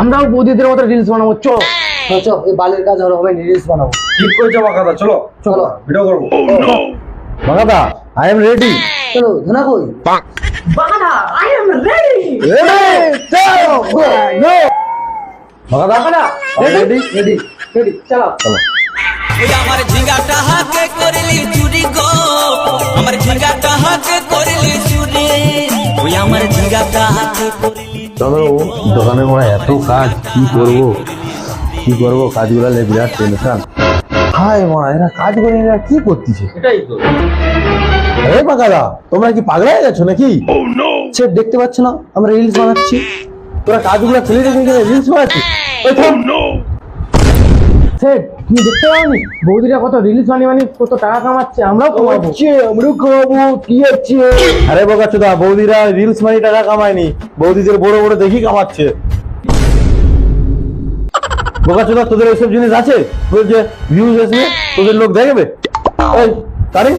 আমরাও বৌদিদের মতো রিলস বানাবো, চলো। চলো এই বালের কাজ আর হবে, রিলস বানাবো। ঠিক করেছো বাকাদা, চলো চলো ভিডিও করবো। বাকাদা আই এম রেডি। চলো ধনা কই? বাকাদা আই এম রেডি। বাকাদা রেডি রেডি রেডি চলো। ওই আমার ঝিঙ্গাটা হাতে করলি চুরি গো, আমার ঝিঙ্গাটা হাতে করলি চুরি, ওই আমার ঝিঙ্গাটা হাতে করলি। চলো দোকানে মোড়া এত কাজ, কি করবো কাজগুলো বিরাট টেনশন। হায় মা, এরা কাজ করে এরা কি করতেছে? এটাই তো। আরে বাকাদা তোমরা কি পাগলা হয়ে গেছো নাকি? সে দেখতে পাচ্ছ না আমরা রিলস বানাচ্ছি? তোরা কাজগুলো ফেলে রেখে গেলে রিলস বানাচ্ছিস? সেট তুমি দেখতে পাওনি বৌদিরা কত রিলস বানিয়ে কত টাকা কামাচ্ছে, আমরাও কামাবো। আমরাও খাওয়াবো, কি হচ্ছে? আরে বোকাচোদা, বৌদিরা রিলস মানি টাকা কামায়নি, বৌদিদের বড় বড় দেখি কামাচ্ছে। বোকাচোদা তোদের এইসব জিনিস আছে? তোদের যে ভিউজ আসবে তোদের লোক দেখবে? এই তারিখ